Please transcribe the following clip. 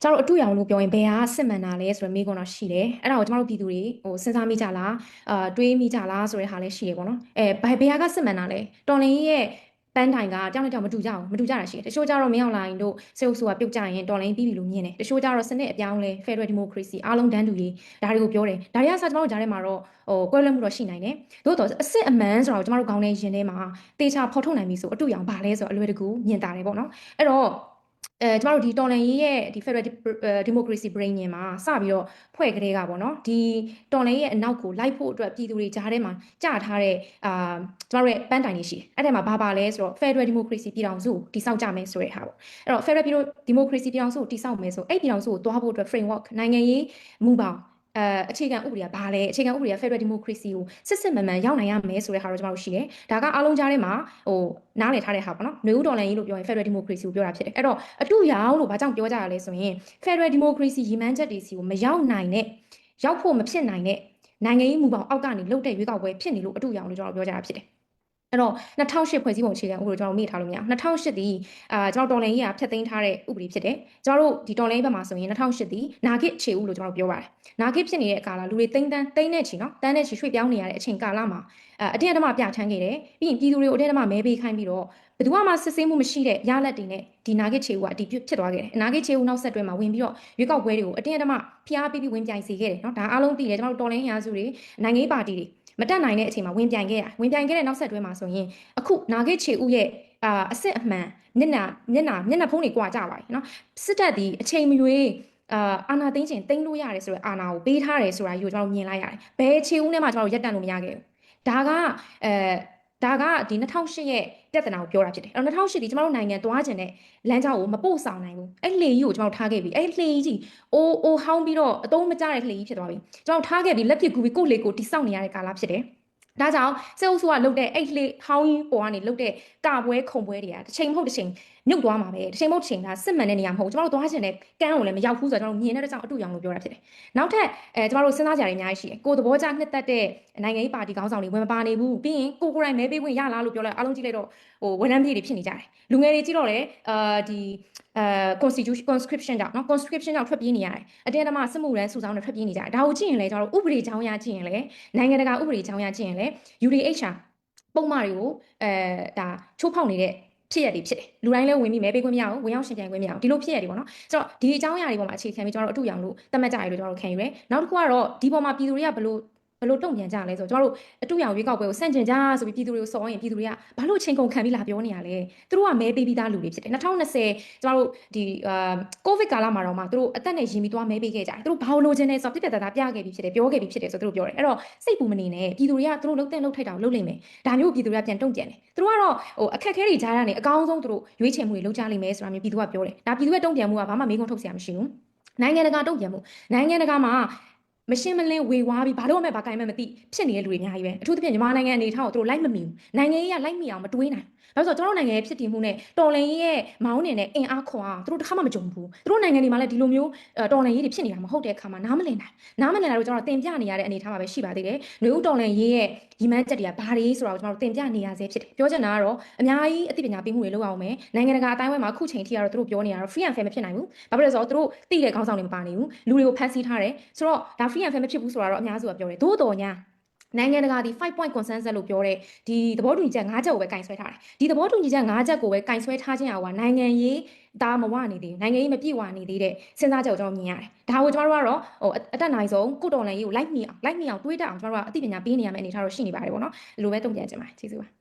ကျတို့အတူရောင်လို့ပြောရင်ဘယ်ဟာစစ်မှန်တာလဲဆိုတော့မိကုန်းတော့ရှိတယ်အဲ့ဒါကိုကျမတို့ပြည်သူတွေစဉ်းစားမိကြလားတွေးမိကြလားဆိုတဲ့ဟာလည်းရှိရပေါ့နော်ဘယ်ဟာကစစ်မှန်တာလဲတော်လင်းကြီးရဲ့ပန်းတိုင်ကကြောင်နဲ့ကြောင်မတူကြဘူးမတူကြတာရှိတယ်တချို့ကြတော့မင်းအောင်လိုင်းတို့စေအုပ်စုကပြုတ်ကြရင်တော်လင်းပြီးပြီလို့မြင်တယ်တချို့ကြတော့စနစ်အပြောင်းလဲ Federal Democracy အားလုံးတန်းတူရေးဒါတွေကိုပြောတယ်ဒါတွေကစားကျမတို့ကြားထဲမှာတော့ကွဲလွဲမှုတော့ရှိနိုင်တယ်သို့တော့အစစ်အမှန်ဆိုတော့ကျမတို့ခေါင်းထဲရင်ထဲမှာတေချာဖော်ထုတ်နိုင်ပြီဆိုအတူရောင်ပါလဲဆိုတော့အလွယ်တကူမြင်တာတယ်ပေါ့နော်အဲ့တော့ကျမတို့ဒီတော်လန်ရေးရဲ့ဒီ Federal Democracy Brain ညင်မှာစပြီးတော့ဖွဲ့ကလေးကပေါ့နော်ဒီတော်လန်ရေးရဲ့အနောက်ကိုလိုက်ဖို့အတွက်ပြည်သူတွေကြားထဲမှာကြာထားတဲ့ကျမတို့ရဲ့ပန်းတိုင်တွေရှိတယ်အဲ့ထဲမှာဘာပါလဲဆိုတော့ Federal Democracy ပြည်ထောင်စုကိုတိစောက်ကြမယ်ဆိုတဲ့ဟာပေါ့အဲ့တော့ Federal Democracy ပြည်ထောင်စုကိုတိစောက်မယ်ဆိုအဲ့ပြည်ထောင်စုကိုတွားဖို့အတွက် framework နိုင်ငံရေးမူပေါင်းအခြေခံဥပဒေကဘာလဲအခြေခံဥပဒေက Federal Democracy ကိုစစ်မှန်ရောက်နိုင်ရမယ်ဆိုတဲ့ဟာတော့ကျမတို့ရှိတယ်ဒါကအားလုံးကြားထဲမှာနားလည်ထားတဲ့ဟာပေါ့နော်ຫນွေဦးတော်လှန်ရေးလို့ပြောရင် Federal Democracy ကိုပြောတာဖြစ်တယ်အဲ့တော့အတူရောင်လို့ဘာကြောင့်ပြောကြရလဲဆိုရင် Federal Democracy ရည်မှန်းချက်တွေစီကိုမရောက်နိုင်တဲ့ရောက်ဖို့မဖြစ်နိုင်တဲ့နိုင်ငံရေးမူပေါင်းအောက်ကနေလှုပ်တဲ့ရွေးကောက်ပွဲဖြစ်နေလို့အတူရောင်လို့ကျွန်တော်ပြောကြတာဖြစ်တယ်အဲ့တော့2008ဖွဲ့စည်းပုံအခြေခံဥပဒေကျွန်တော်မေ့ထားလို့မရဘူး2008ဒီကျွန်တော်တော်လှန်ရေးကဖျက်သိမ်းထားတဲ့ဥပဒေဖြစ်တယ်ကျွန်တော်တို့ဒီတော်လှန်ရေးဘက်မှာဆိုရင်2008ဒီနာဂစ်ခြေဥလို့ကျွန်တော်ပြောပါတယ်နာဂစ်ဖြစ်နေတဲ့ကာလလူတွေတိမ့်တဲ့ချီနော်တန်းတဲ့ချီရွှေ့ပြောင်းနေရတဲ့အချိန်ကာလမှာအတင်းအဓမ္မပြဋ္ဌာန်းခဲ့တယ်ပြီးရင်ပြည်သူတွေကိုအတင်းအဓမ္မမဲပေးခိုင်းပြီးတော့ဘယ်သူမှစစ်ဆေးမှုမရှိတဲ့ရလက်တွေနဲ့ဒီနာဂစ်ခြေဥကအတီးဖြစ်သွားခဲ့တယ်နာဂစ်ခြေဥနောက်ဆက်တွဲမှာဝင်ပြီးတော့ရွေးကောက်ပွဲတွေကိုအတင်းအဓမ္မဖိအားပေးပြီးဝင်ပြိုင်စေခဲ့တယ်နော်ဒါအားလုံးသိတယ်ကျွန်တော်တို့တော်လှန်ရေးရာစုတွေနိုင်ငံရေးပါတီတွေမတက်နိုင်တဲ့အချိန်မှာဝင်ပြိုင်ခဲ့တဲ့နောက်ဆက်တွဲမှာဆိုရင်အခုနာဂစ်ခြေဥရဲ့အစစ်အမှန်မျက်နှာဖုံးတွေကွာကြပါပြီနော်စစ်တပ်ဒီအချိန်မရွေးအာနာသိန်းချင်းသိန်းလို့ရတယ်ဆိုတော့အာနာကိုပေးထားတယ်ဆိုတာကြီးကိုကျွန်တော်မြင်လိုက်ရတယ်ဘယ်ခြေဦးနဲ့မှကျွန်တော်ရက်တန့်လို့မရခဲ့ဘူးဒါကဒီ2008ရဲ့ပြဿနာကိုပြောတာဖြစ်တယ်အဲ့တော့2008ဒီကျွန်တော်တို့နိုင်ငံသွားကျင်တဲ့လမ်းကြောင်းကိုမပို့ဆောင်နိုင်ဘူးအဲ့လှေကြီးကိုကျွန်တော်ထားခဲ့ပြီအဲ့လှေကြီးအိုးဟောင်းပြီးတော့အသုံးမကျတဲ့လှေကြီးဖြစ်သွားပြီကျွန်တော်ထားခဲ့ပြီးလက်ပစ်ကူပြီးကိုယ့်လှေကိုတိစောက်နေရတဲ့ကာလဖြစ်တယ်ဒါကြောင့်စေအုပ်စုကလုတ်တဲ့အဲ့လှေဟောင်းကြီးပေါ်ကနေလုတ်တဲ့ကပွဲခုံပွဲတွေကတစ်ချိန်မဟုတ်တစ်ချိန်မြုပ်သွားမှာပဲတစ်ချိန်မဟုတ်တစ်ချိန်ဒါစစ်မှန်တဲ့နေရာမဟုတ်ကျွန်တော်တို့သွားချင်တဲ့ကန်းကိုလည်းမရောက်ဘူးဆိုတော့ကျွန်တော်တို့မြင်တဲ့ကြောင့်အတူရောင်လို့ပြောတာဖြစ်တယ်နောက်ထပ်ကျွန်တော်တို့စဉ်းစားကြရတဲ့အများကြီးရှိတယ်ကိုယ်သဘောကျနှစ်သက်တဲ့နိုင်ငံရေးပါတီခေါင်းဆောင်တွေဝင်မပါနေဘူးပြီးရင်ကိုယ်တိုင်မဲပေးခွင့်ရလားလို့ပြောလိုက်အားလုံးကြည့်လိုက်တော့ဝန်ထမ်းပြည်တွေဖြစ်နေကြတယ်လူငယ်တွေကြည့်တော့လေဒီconscription ကြောင့်နော် conscription ကြောင့်ထွက်ပြေးနေရတယ်အတင်းအဓမ္မစစ်မှုရန်စုဆောင်းနဲ့ထွက်ပြေးနေကြတယ်ဒါကိုကြည့်ရင်လေကျွန်တော်တို့ဥပဒေကြောင်းရကြည့်ရင်လေနိုင်ငံတကာဥပဒေကြောင်းရကြည့်ရင်လေ UDHR ပုံမှန်တွေကိုဒါချိုးဖောက်နေတဲ့ဖြစ်ရတွေဖြစ်တယ်လူတိုင်းလည်းဝင်ပြီးမဲပေးခွင့်မရဘူးဝင်ရောက်ရှင်ပြိုင်ခွင့်မရဘူးဒီလိုဖြစ်ရတွေပေါ့နော်ဆိုတော့ဒီအကြောင်းအရာတွေပေါ်မှာအခြေခံပြီးကျွန်တော်တို့အတူရောင်လို့သတ်မှတ်ကြရလို့ကျွန်တော်တို့ခံယူရဲနောက်တစ်ခုကတော့ဒီပေါ်မှာပြည်သူတွေကဘလို့တုံ့ပြန်ကြလဲဆိုတော့ကျွန်တော်တို့အတူရောင်ရွေးကောက်ပွဲကိုစန့်ကျင်ကြဆိုပြီးပြည်သူတွေကိုစော်ရင်ပြည်သူတွေကဘာလို့ချိန်ကုန်ခံပြီးလာပြောနေရလဲသူတို့ကမဲပေးပြီးသားလူတွေဖြစ်တယ်2020ကျွန်တော်တို့ဒီကိုဗစ်ကာလမှာတော့မှသူတို့အသက်နဲ့ရင်ပြီးသွားမဲပေးခဲ့ကြတယ်သူတို့ဘာလို့လိုချင်လဲဆိုတော့ပြပြတသားပြခဲ့ပြီးဖြစ်တယ်ပြောခဲ့ပြီးဖြစ်တယ်ဆိုတော့သူတို့ပြောတယ်အဲ့တော့စိတ်ပူမနေနဲ့ပြည်သူတွေကသူတို့လှုပ်တဲ့လှုပ်ထိုက်တာကိုလှုပ်လိမ့်မယ်ဒါမျိုးပြည်သူတွေကပြန်တုံ့ပြန်တယ်သူတို့ကတော့အခက်အခဲတွေကြားရနေအကောင်းဆုံးသူတို့ရွေးချယ်မှုတွေလုပ်ကြလိမ့်မယ်ဆိုတာမျိုးပြည်သူကပြောတယ်ဒါပြည်သူရဲ့တုံ့ပြန်မှုကဘာမှမေးခွန်းထုတ်စရာမရှိဘူးနိုင်ငံတကာတုံ့ပြန်မှုနိုင်ငံတကာမှာမရှင်းမလင်းဝေဝါးပြီးဘာလို့မှဘာကိုင်မှမသိဖြစ်နေတဲ့လူတွေအများကြီးပဲအထူးသဖြင့်မြန်မာနိုင်ငံအနေထားကိုသူတို့လိုက်မမီဘူးနိုင်ငံရေးကလိုက်မီအောင်မတွေးနိုင်ဘာလို့ဆိုတော့ကျွန်တော်နိုင်ငံရဲ့ဖြစ်တည်မှုနဲ့တော်လှန်ရေးရဲ့မောင်းနေတဲ့အင်အားခွန်အားသူတို့တစ်ခါမှမကြုံဘူးသူတို့နိုင်ငံတွေမှာလည်းဒီလိုမျိုးတော်လှန်ရေးတွေဖြစ်နေတာမဟုတ်တဲ့အခါမှာနားမလည်တာတို့ကျွန်တော်တင်ပြနေရတဲ့အနေထားမှာပဲရှိပါသေးတယ်ຫນွေဦးတော်လှန်ရေးရဲ့ရည်မှန်းချက်တွေကဘာတွေဆိုတာကိုကျွန်တော်တင်ပြနေရဆဲဖြစ်တယ်ပြောချင်တာကတော့အများကြီးအသိပညာပေးမှုတွေလုပ်အောင်မယ်နိုင်ငံတကာအတိုင်းအဝိုင်းမှာအခုချိန်ထိကတော့သူတို့ပြောနေတာတော့ free and fair မဖြစ်နိုင်ဘူးဘာဖြစ်လဲဆိုတော့သူတို့သိတဲ့ခေါင်းဆောင်တွေမပါနေဘူးလူတွေကိုဖမ်းဆီးထားတယ်ဆိုတော့ဒါ free and fair မဖြစ်ဘူးဆိုတာတော့အများစုကပြောတယ်သို့တော်ညာနိုင်ငံတကာဒီ5 point consensus လို့ပြောတဲ့ဒီသဘောတူညီချက်5ချက်ကိုပဲကင်ဆွဲထားတယ်ဒီသဘောတူညီချက်5ချက်ကိုပဲကင်ဆွဲထားခြင်းဟာနိုင်ငံရေးဒါမဝနေသေးဘူးနိုင်ငံရေးမပြည့်ဝနေသေးတဲ့စဉ်းစားချက်ကိုကျွန်တော်မြင်ရတယ်ဒါကိုကျွန်တော်တို့ကတော့အတက်နိုင်ဆုံးကိုတော်လန်ရေးကိုလိုက်မိအောင်တွေးတတ်အောင်ကျွန်တော်တို့ကအသိပညာပေးနေရမယ့်အနေအထားတော့ရှိနေပါတယ်ပေါ့နော်ဒီလိုပဲတုံ့ပြန်ကြပါကျေးဇူးပါ